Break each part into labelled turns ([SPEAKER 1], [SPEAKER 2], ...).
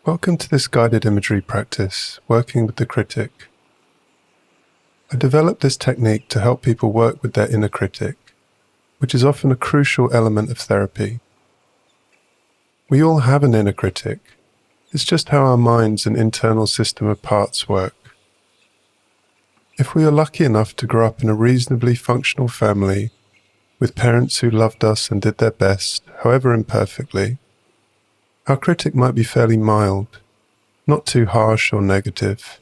[SPEAKER 1] Welcome to this guided imagery practice, working with the critic. I developed this technique to help people work with their inner critic, which is often a crucial element of therapy. We all have an inner critic. It's just how our minds and internal system of parts work. If we are lucky enough to grow up in a reasonably functional family, with parents who loved us and did their best, however imperfectly, our critic might be fairly mild, not too harsh or negative.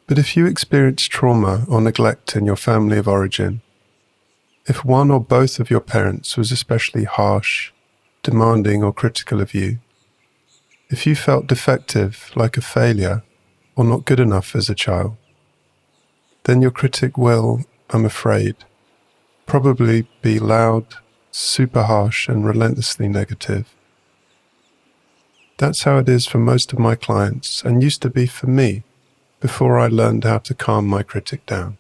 [SPEAKER 1] But if you experience trauma or neglect in your family of origin, if one or both of your parents was especially harsh, demanding or critical of you, if you felt defective, like a failure, or not good enough as a child, then your critic will, I'm afraid, probably be loud, super harsh, and relentlessly negative. That's how it is for most of my clients, and used to be for me, before I learned how to calm my critic down.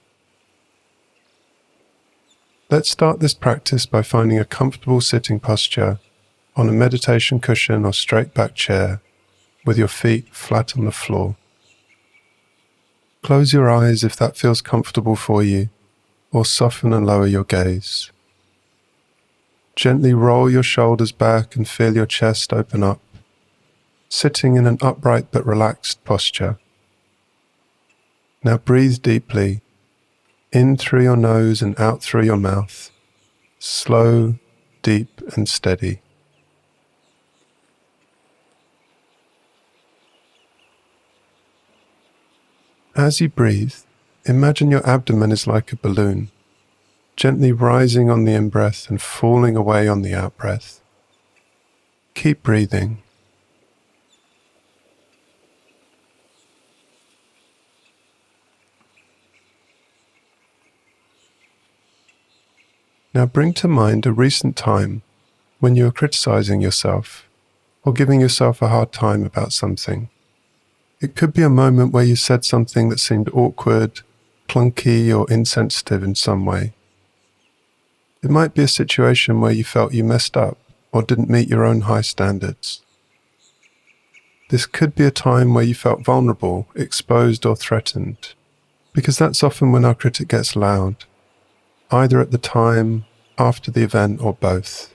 [SPEAKER 1] Let's start this practice by finding a comfortable sitting posture on a meditation cushion or straight back chair with your feet flat on the floor. Close your eyes if that feels comfortable for you, or soften and lower your gaze. Gently roll your shoulders back and feel your chest open up, sitting in an upright but relaxed posture. Now breathe deeply, in through your nose and out through your mouth, slow, deep and steady. As you breathe, imagine your abdomen is like a balloon, gently rising on the in-breath and falling away on the out-breath. Keep breathing. Now bring to mind a recent time when you were criticizing yourself or giving yourself a hard time about something. It could be a moment where you said something that seemed awkward, clunky, or insensitive in some way. It might be a situation where you felt you messed up or didn't meet your own high standards. This could be a time where you felt vulnerable, exposed, or threatened, because that's often when our critic gets loud, either at the time, after the event, or both.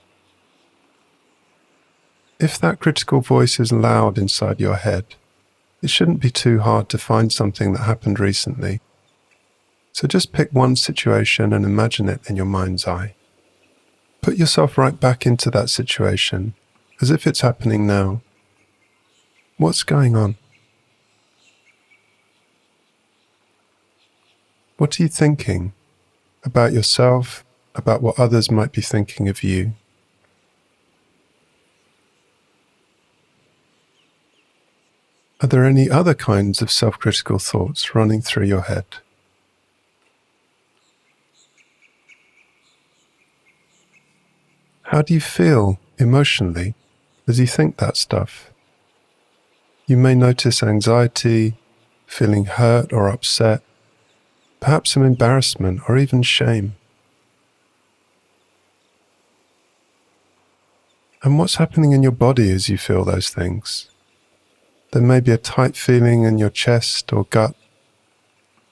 [SPEAKER 1] If that critical voice is loud inside your head, it shouldn't be too hard to find something that happened recently. So just pick one situation and imagine it in your mind's eye. Put yourself right back into that situation, as if it's happening now. What's going on? What are you thinking? About yourself, about what others might be thinking of you. Are there any other kinds of self-critical thoughts running through your head? How do you feel emotionally as you think that stuff? You may notice anxiety, feeling hurt or upset, perhaps some embarrassment or even shame. And what's happening in your body as you feel those things? There may be a tight feeling in your chest or gut.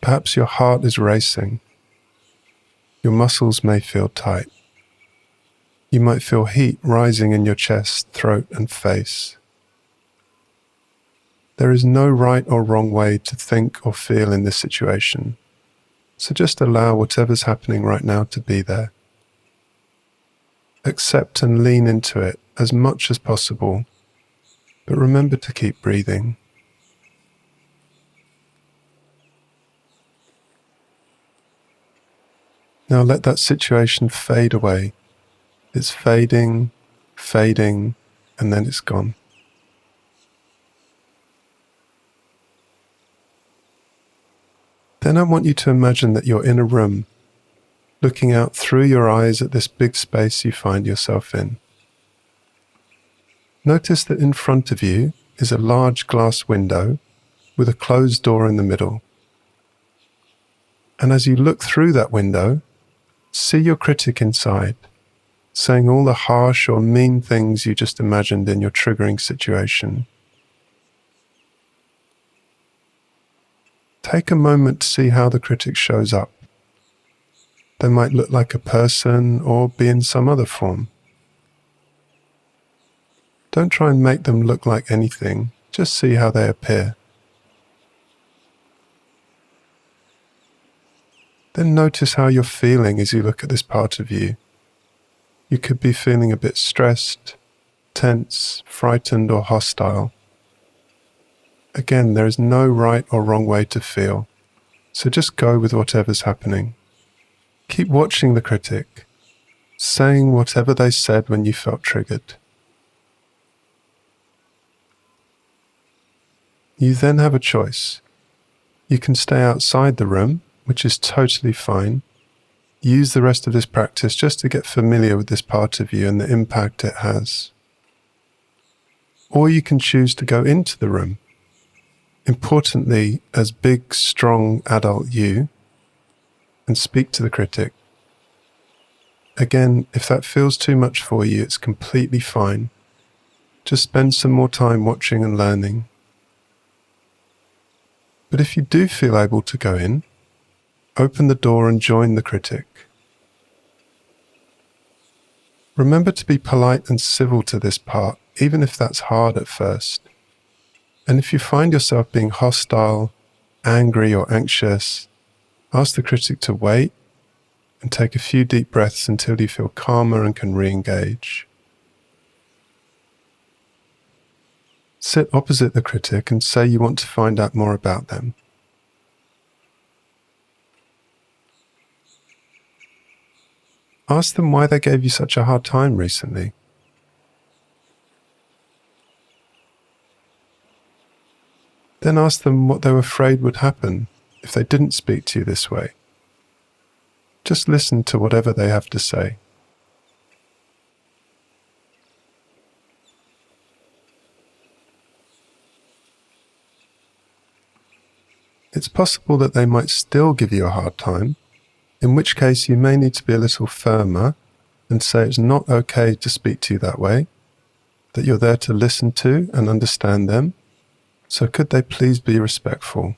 [SPEAKER 1] Perhaps your heart is racing. Your muscles may feel tight. You might feel heat rising in your chest, throat, and face. There is no right or wrong way to think or feel in this situation. So just allow whatever's happening right now to be there. Accept and lean into it as much as possible, but remember to keep breathing. Now let that situation fade away. It's fading, fading, and then it's gone. Then I want you to imagine that you're in a room, looking out through your eyes at this big space you find yourself in. Notice that in front of you is a large glass window with a closed door in the middle. And as you look through that window, see your critic inside, saying all the harsh or mean things you just imagined in your triggering situation. take a moment to see how the critic shows up. They might look like a person or be in some other form. Don't try and make them look like anything, just see how they appear. Then notice how you're feeling as you look at this part of you. You could be feeling a bit stressed, tense, frightened, or hostile. Again, there is no right or wrong way to feel, so just go with whatever's happening. Keep watching the critic, saying whatever they said when you felt triggered. You then have a choice. You can stay outside the room, which is totally fine. Use the rest of this practice just to get familiar with this part of you and the impact it has. Or you can choose to go into the room. Importantly, as big, strong adult you, and speak to the critic. Again, if that feels too much for you, it's completely fine. Just spend some more time watching and learning. But if you do feel able to go in, open the door and join the critic. Remember to be polite and civil to this part, even if that's hard at first. And if you find yourself being hostile, angry, or anxious, ask the critic to wait and take a few deep breaths until you feel calmer and can re-engage. Sit opposite the critic and say you want to find out more about them. Ask them why they gave you such a hard time recently. Then ask them what they were afraid would happen if they didn't speak to you this way. Just listen to whatever they have to say. It's possible that they might still give you a hard time, in which case you may need to be a little firmer and say it's not okay to speak to you that way, that you're there to listen to and understand them, so could they please be respectful?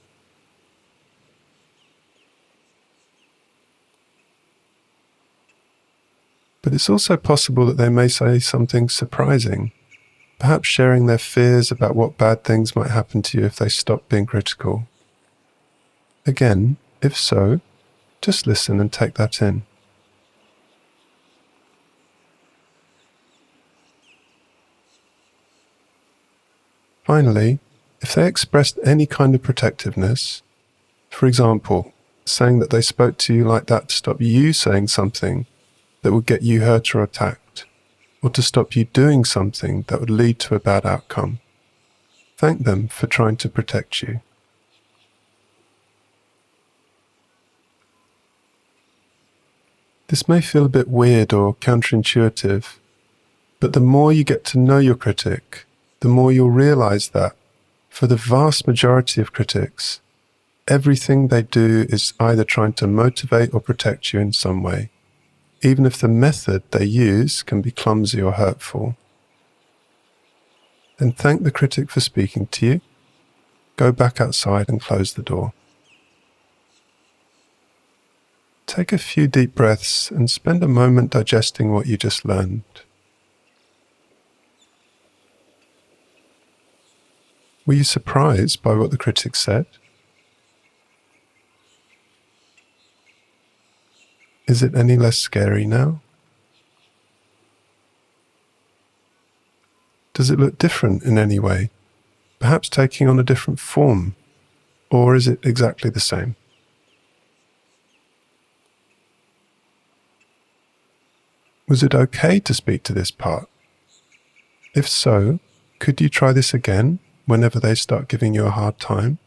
[SPEAKER 1] But it's also possible that they may say something surprising, perhaps sharing their fears about what bad things might happen to you if they stop being critical. Again, if so, just listen and take that in. Finally, if they expressed any kind of protectiveness, for example, saying that they spoke to you like that to stop you saying something that would get you hurt or attacked, or to stop you doing something that would lead to a bad outcome, thank them for trying to protect you. This may feel a bit weird or counterintuitive, but the more you get to know your critic, the more you'll realize that, for the vast majority of critics, everything they do is either trying to motivate or protect you in some way, even if the method they use can be clumsy or hurtful. Then thank the critic for speaking to you, go back outside and close the door. Take a few deep breaths and spend a moment digesting what you just learned. Were you surprised by what the critic said? Is it any less scary now? Does it look different in any way, perhaps taking on a different form, or is it exactly the same? Was it okay to speak to this part? If so, could you try this again whenever they start giving you a hard time?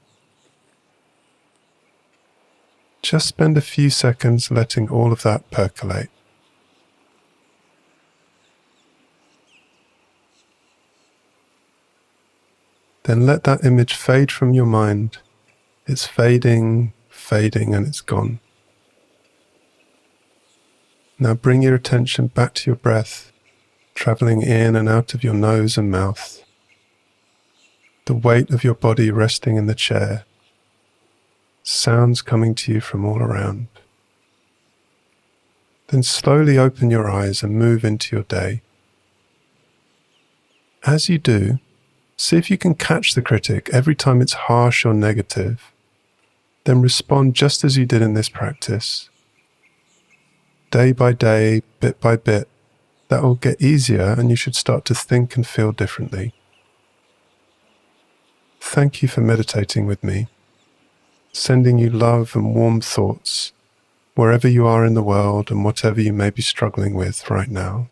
[SPEAKER 1] Just spend a few seconds letting all of that percolate. Then let that image fade from your mind. It's fading, and it's gone. Now bring your attention back to your breath, traveling in and out of your nose and mouth. The weight of your body resting in the chair. sounds coming to you from all around. Then slowly open your eyes and move into your day. As you do, see if you can catch the critic every time it's harsh or negative. Then respond just as you did in this practice. Day by day, bit by bit, that will get easier and you should start to think and feel differently. Thank you for meditating with me, sending you love and warm thoughts wherever you are in the world and whatever you may be struggling with right now.